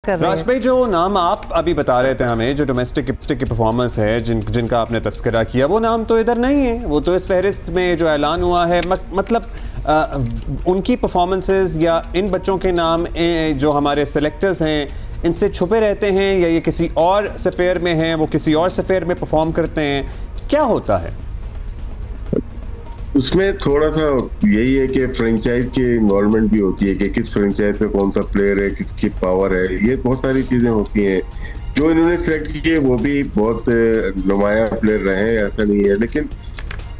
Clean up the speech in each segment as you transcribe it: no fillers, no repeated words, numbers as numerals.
कर रहे हैं। राज भाई, जो नाम आप अभी बता रहे थे हमें, जो डोमेस्टिक की परफॉर्मेंस है, जिनका आपने तस्करा किया, वो नाम तो इधर नहीं है। वो तो इस फहरिस्त में जो ऐलान हुआ है, मतलब उनकी परफॉर्मेंसेस या इन बच्चों के नाम जो हमारे सेलेक्टर्स हैं इनसे छुपे रहते हैं, या ये किसी और सफ़ेयर में हैं, वो किसी और सफ़ेयर में परफॉर्म करते हैं, क्या होता है उसमें? थोड़ा सा यही है कि फ्रेंचाइज की इन्वॉल्वमेंट भी होती है कि किस फ्रेंचाइज में कौन सा प्लेयर है, किसकी पावर है, ये बहुत सारी चीजें होती हैं। जो इन्होंने सेलेक्ट किए वो भी बहुत नुमाया प्लेयर रहे हैं, ऐसा नहीं है, लेकिन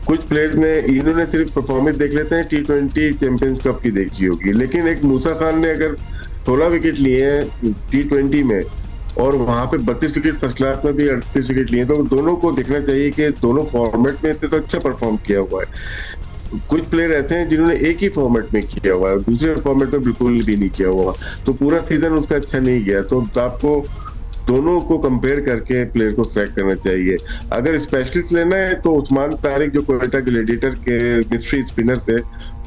कुछ प्लेयर्स में इन्होंने सिर्फ परफॉर्मेंस देख लेते हैं, T20 चैंपियंस कप की देखी होगी, लेकिन एक मूसा खान ने अगर 16 विकेट लिए हैं T20 में और वहां पे 32 विकेट फर्स्ट क्लास में भी 38 विकेट लिए, तो दोनों को देखना चाहिए कि दोनों फॉर्मेट में इतने तो अच्छा परफॉर्म किया हुआ है। कुछ प्लेयर ऐसे हैं जिन्होंने एक ही फॉर्मेट में किया हुआ है, दूसरे फॉर्मेट में बिल्कुल भी नहीं किया हुआ, तो पूरा सीजन उसका अच्छा नहीं गया। तो आपको दोनों को कंपेयर करके प्लेयर को सेलेक्ट करना चाहिए। अगर स्पेशलिस्ट लेना है तो उस्मान तारिक जो कोयटा ग्लैडिएटर के मिस्ट्री स्पिनर थे,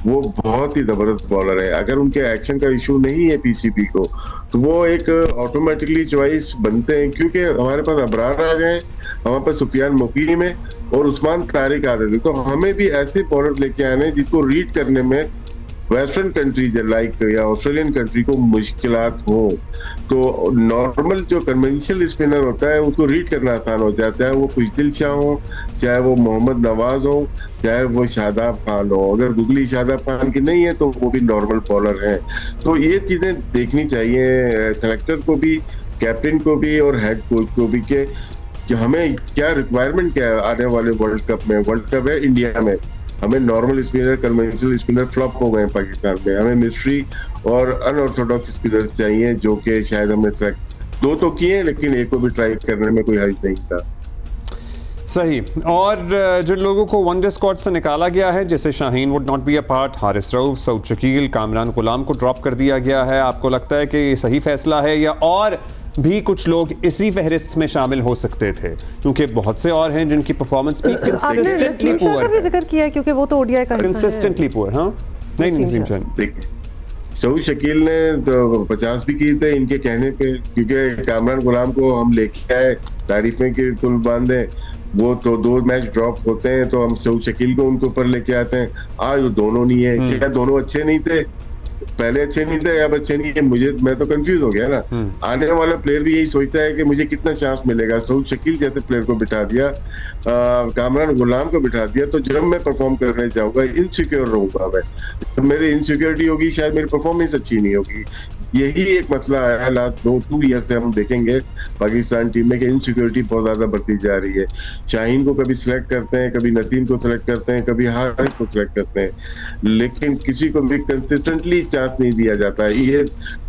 वो बहुत ही जबरदस्त बॉलर है। अगर उनके एक्शन का इशू नहीं है पीसीबी को, तो वो एक ऑटोमेटिकली चॉइस बनते हैं, क्योंकि हमारे पास अबरार आ गए, हमारे पास सुफियान मुकीम है और उस्मान तारिक आ रहे थे, तो हमें भी ऐसे बॉलर लेके आने जिसको रीड करने में वेस्टर्न कंट्रीज लाइक या ऑस्ट्रेलियन कंट्री को मुश्किलात हो। तो नॉर्मल जो कन्वेंशनल स्पिनर होता है उसको रीड करना आसान हो जाता है, वो खुशदिल शाह हो, चाहे वो मोहम्मद नवाज हो, चाहे वो शादाब खान हो। अगर गुगली शादाब खान की नहीं है तो वो भी नॉर्मल बॉलर हैं। तो ये चीजें देखनी चाहिए सेलेक्टर को भी, कैप्टन को भी और हेड कोच को भी कि हमें क्या रिक्वायरमेंट क्या है आने वाले वर्ल्ड कप में। वर्ल्ड कप है इंडिया में, हमें normal spinner, conventional spinner flop हो गए पाकिस्तान में, हमें मिस्ट्री और अनऑर्थोडॉक्स स्पिनर चाहिए, जो कि शायद हमने सेलेक्ट 2 तो किए, लेकिन एक को भी ट्राई करने में कोई हर्ज नहीं था। सही। और जिन लोगों को वनडे स्क्वाड से निकाला गया है, जैसे Shaheen would not be a part, Haris Rauf, Saud Shakeel, Kamran Ghulam को ड्रॉप कर दिया गया है, आपको लगता है कि ये सही फैसला है, या और भी कुछ लोग इसी फहरिस्त में शामिल हो सकते थे? क्योंकि बहुत से और हैं जिनकी परफॉर्मेंस भी कंसिस्टेंटली पुअर है। जिक्र किया क्योंकि वो तो ओडीआई का हिस्सा है। Consistently poor. हां, नहीं नसीम खान, सऊद शकील ने तो 50 भी किए थे इनके कहने पे, क्योंकि कामरान गुलाम को हम लेके आए, तारीफें की कुल बांधे, वो तो 2 मैच ड्रॉप होते हैं तो हम सऊद शकील को उनके ऊपर लेके आते हैं। आज वो दोनों नहीं है, क्या दोनों अच्छे नहीं थे? पहले अच्छे नहीं थे, अब अच्छे नहीं है? मैं तो कंफ्यूज हो गया ना। आने वाला प्लेयर भी यही सोचता है कि मुझे कितना चांस मिलेगा। सऊद शकील जैसे प्लेयर को बिठा दिया, कामरान गुलाम को बिठा दिया, तो जब मैं परफॉर्म करने जाऊंगा इनसिक्योर रहूंगा मैं, तो मेरी इनसिक्योरिटी होगी, शायद मेरी परफॉर्मेंस अच्छी नहीं होगी। यही एक मसला है लास्ट 2 ईयर से हम देखेंगे पाकिस्तान टीम में कि इनसिक्योरिटी बहुत ज्यादा बढ़ती जा रही है। शाहीन को कभी सिलेक्ट करते हैं, कभी नसीम को सिलेक्ट करते हैं, कभी हारिस को सिलेक्ट करते हैं, लेकिन किसी को भी कंसिस्टेंटली चांस नहीं दिया जाता है। ये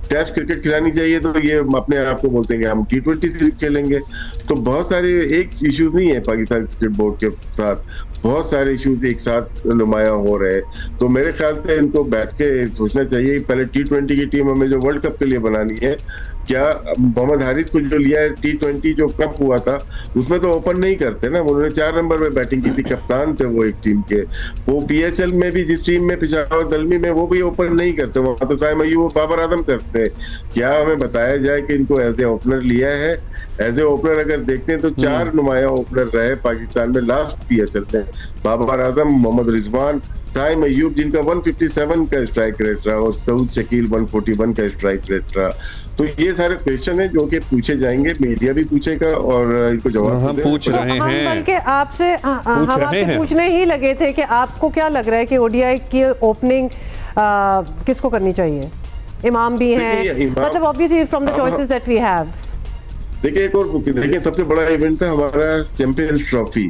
टेस्ट क्रिकेट खिलानी चाहिए तो ये अपने आप को बोलते हैं हम T20 सिर्फ खेलेंगे। तो बहुत सारे एक इश्यूज नहीं है पाकिस्तान क्रिकेट बोर्ड के साथ, बहुत सारे इश्यूज एक साथ नुमाया हो रहे हैं। तो मेरे ख्याल से इनको बैठ के सोचना चाहिए, पहले T20 की टीम हमें जो वर्ल्ड कप के लिए बनानी है, क्या मोहम्मद हारिस को जो लिया है T20 जो कप हुआ था उसमें तो ओपन नहीं करते ना, उन्होंने 4 नंबर में बैटिंग की थी, कप्तान थे वो एक टीम के। वो PSL में भी जिस टीम में पेशावर दलमी में, वो भी ओपन नहीं करते, वहां तो साइम अय्यूब बाबर आजम करते हैं। क्या हमें बताया जाए कि इनको एज ए ओपनर लिया है? एज ए ओपनर अगर देखते हैं तो 4 नुमाया ओपनर रहे पाकिस्तान में लास्ट PSL में, बाबर आजम, मोहम्मद रिजवान, साइम अय्यूब जिनका 157 का स्ट्राइक रेट रहा और सऊद शकील 141 का स्ट्राइक रेट रहा। तो ये सारे क्वेश्चन है जो कि पूछे जाएंगे, मीडिया भी पूछेगा और इनको जवाब हम पूछ रहे हैं। बल्कि आपसे हम आपसे पूछने ही लगे थे कि आपको क्या लग रहा है कि ओडीआई की ओपनिंग किसको करनी चाहिए? इमाम भी हैं, मतलब obviously from the choices that we have. देखिए एक और देखिए, सबसे बड़ा इवेंट था हमारा चैंपियंस ट्रॉफी।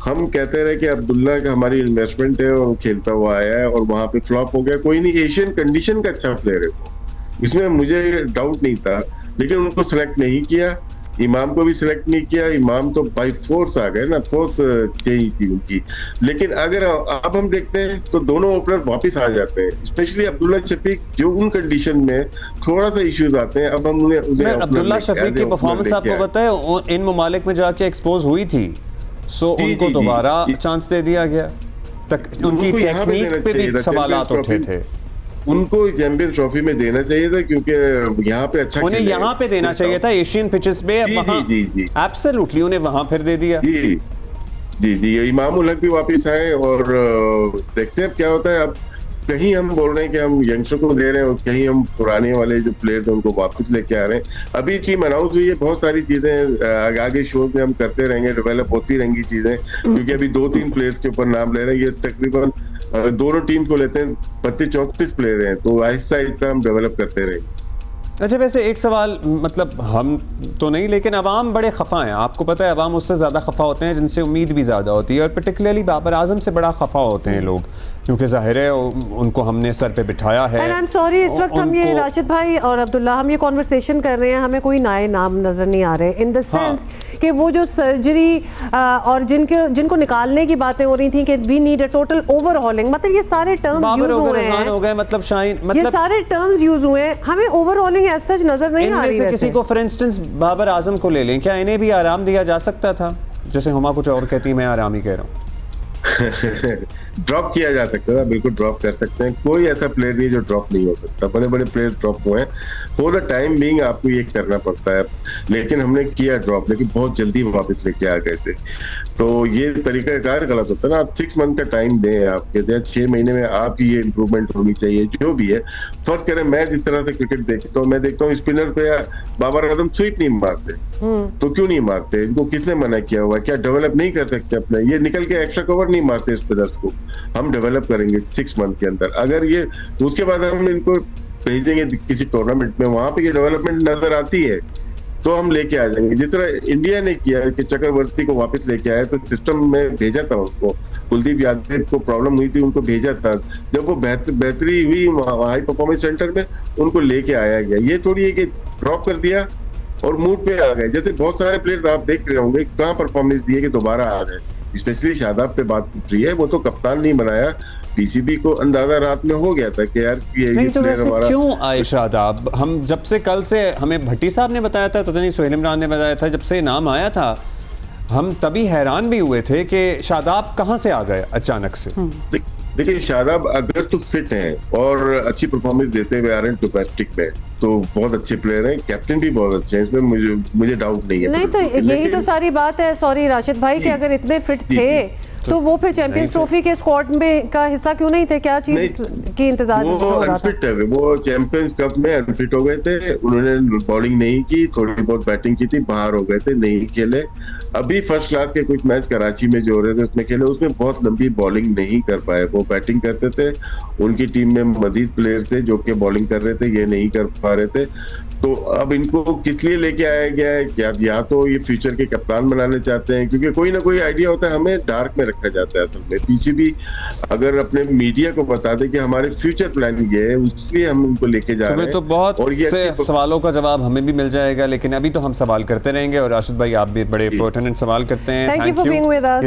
हम कहते रहे कि अब्दुल्ला का हमारी इन्वेस्टमेंट है और खेलता हुआ आया है और वहां पे फ्लॉप हो गया, कोई नहीं, एशियन कंडीशन का अच्छा प्लेयर है वो, इसमें मुझे डाउट नहीं था, लेकिन उनको सिलेक्ट नहीं किया। इमाम को भी सिलेक्ट नहीं किया, इमाम तो बाई फोर्स आ गए ना, फोर्स चेंज थी उनकी। लेकिन अगर अब हम देखते हैं तो दोनों ओपनर वापस आ जाते हैं, स्पेशली अब्दुल्ला शफीक जो उन कंडीशन में थोड़ा सा इश्यूज आते हैं। अब हम उन्हें अब्दुल्ला शफीक की परफॉर्मेंस आपको पता है इन ममालिक में जाके एक्सपोज हुई थी, सो उनको दोबारा चांस दे दिया गया। उनकी टेक्निक पे भी सवालात उठे थे। उनको चैंपियंस ट्रॉफी में देना चाहिए था, क्योंकि यहाँ पे अच्छा उन्हें यहाँ पे देना चाहिए था, एशियन पिचेस पे। जी, एब्सोल्युटली उन्हें वहां फिर दे दिया। जी जी जी, इमाम उल हक भी वापस आए और देखते हैं क्या होता है। अब कहीं हम बोल रहे हैं कि हम यंगस्टर को दे रहे हैं और कहीं हम पुराने वाले जो प्लेयर्स हैं उनको वापस लेके आ रहे हैं। अभी टीम अनाउंस हुई है, बहुत सारी चीजें आगे शो में हम करते रहेंगे, डेवलप होती रहेंगी चीजें, क्योंकि अभी 2-3 प्लेयर्स के ऊपर नाम ले रहे हैं। ये तकरीबन दोनों टीम को लेते हैं 32-34 प्लेयर हैं, तो आहिस्ता आहिस्ता हम डेवलप करते रहेंगे। अच्छा, वैसे एक सवाल, मतलब हम तो नहीं लेकिन अवाम बड़े खफा हैं, आपको पता है अवाम उससे ज़्यादा खफा होते हैं जिनसे उम्मीद भी ज़्यादा होती है, और पर्टिकुलरली बाबर आजम से बड़ा खफा होते हैं लोग, क्योंकि जाहिर है उनको हमने सर पे बिठाया है। एंड आई एम सॉरी, इस वक्त हम ये राशिद भाई और अब्दुल्ला हम ये कॉन्वर्सेशन कर रहे हैं, हमें कोई नए नाम नजर नहीं आ रहे, इन द सेंस कि वो जो सर्जरी और जिनको निकालने की बातें हो रही थी कि we need a total overhauling, मतलब ये सारे टर्म्स यूज हुए हैं, हो गए, मतलब शाहीन, मतलब ये सारे टर्म्स यूज हुए हैं, हमें ओवरहॉलिंग एज सच नजर नहीं आ रही है। किसी को फॉर इंस्टेंस बाबर आजम को ले लें, क्या इन्हें भी आराम दिया जा सकता था? जैसे हुमा कुछ और कहती, मैं आराम ही कह रहा हूँ। ड्रॉप किया जा सकता था, बिल्कुल ड्रॉप कर सकते हैं, कोई ऐसा प्लेयर नहीं जो ड्रॉप नहीं हो सकता। बड़े बड़े प्लेयर ड्रॉप हुए हैं, फॉर द टाइम बीइंग आपको ये करना पड़ता है, लेकिन हमने किया ड्रॉप, लेकिन बहुत जल्दी वापस लेके आ गए थे। तो ये तरीका कार गलत होता है ना। आप 6 मंथ का टाइम दें, आपके 6 महीने में आपकी ये इंप्रूवमेंट होनी चाहिए जो भी है। फर्स्ट करें, मैं जिस तरह से क्रिकेट देखता हूँ, मैं देखता हूँ स्पिनर पे बाबर आजम स्वीप नहीं मारते, तो क्यों नहीं मारते? इनको किसने मना किया हुआ? क्या डेवलप नहीं कर सकते अपना? ये निकल के एक्स्ट्रा कवर नहीं मारते स्पिनर्स को, हम डेवलप करेंगे 6 मंथ के अंदर। अगर ये तो उसके बाद हम इनको भेजेंगे किसी टूर्नामेंट में, वहां पे ये डेवलपमेंट नजर आती है तो हम लेके आ जाएंगे। जिस तरह इंडिया ने किया कि चक्रवर्ती को वापस लेके आया, तो सिस्टम में भेजा था उनको, कुलदीप यादव को प्रॉब्लम हुई थी, उनको भेजा था, जब वो बेहतरी हुई हाई परफॉर्मेंस सेंटर में उनको लेके आया गया। ये थोड़ी है कि ड्रॉप कर दिया और मूड पे आ गए। जैसे बहुत सारे प्लेयर्स आप देख रहे होंगे कहाँ परफॉर्मेंस दिए कि दोबारा आ गए, स्पेशली शादाब पे बात उठ रही है, वो तो कप्तान नहीं बनाया, पीसीबी को अंदाजा रात में हो गया था कि यार ये तो वैसे क्यों आए शादाब? हम जब से कल से हमें भट्टी साहब ने बताया था, तो नहीं सोहेल इमरान ने बताया था, जब से नाम आया था हम तभी हैरान भी हुए थे कि शादाब कहाँ से आ गए अचानक से। देखिए, शादाब अगर तो फिट हैं और अच्छी परफॉर्मेंस देते हुए आ रहे हैं डोमेस्टिक में, तो बहुत अच्छे प्लेयर हैं, कैप्टन भी बहुत अच्छे हैं, इसमें मुझे डाउट नहीं है। नहीं तो यही तो सारी बात है, सॉरी राशिद भाई, कि अगर इतने फिट थे तो वो फिर चैंपियंस ट्रॉफी के स्क्वाड में का हिस्सा क्यों नहीं थे? क्या चीज की इंतजार हो रहा था? अनफिट है, वो चैंपियंस कप में अनफिट हो गए थे, उन्होंने बॉलिंग नहीं की, थोड़ी बहुत बैटिंग की थी, बाहर हो गए थे, नहीं खेले। अभी फर्स्ट क्लास के कुछ मैच कराची में जो हो रहे थे उसमें खेले, उसमें बहुत लंबी बॉलिंग नहीं कर पाए। वो बैटिंग करते थे, उनकी टीम में मजीद प्लेयर थे जो कि बॉलिंग कर रहे थे, ये नहीं कर पा रहे थे। तो अब इनको किस लिए लेके आया गया है? क्या या तो ये फ्यूचर के कप्तान बनाने चाहते हैं, क्योंकि कोई ना कोई आइडिया होता है, हमें डार्क में रखा जाता है असल में। पीछे भी अगर अपने मीडिया को बता दे कि हमारे फ्यूचर प्लान ये है, इसलिए हम उनको लेके जा रहे हैं। तो बहुत और ये सवालों का जवाब हमें भी मिल जाएगा, लेकिन अभी तो हम सवाल करते रहेंगे, और राशिद भाई आप भी बड़े इंपॉर्टेंट सवाल करते हैं। Thank you for being with us.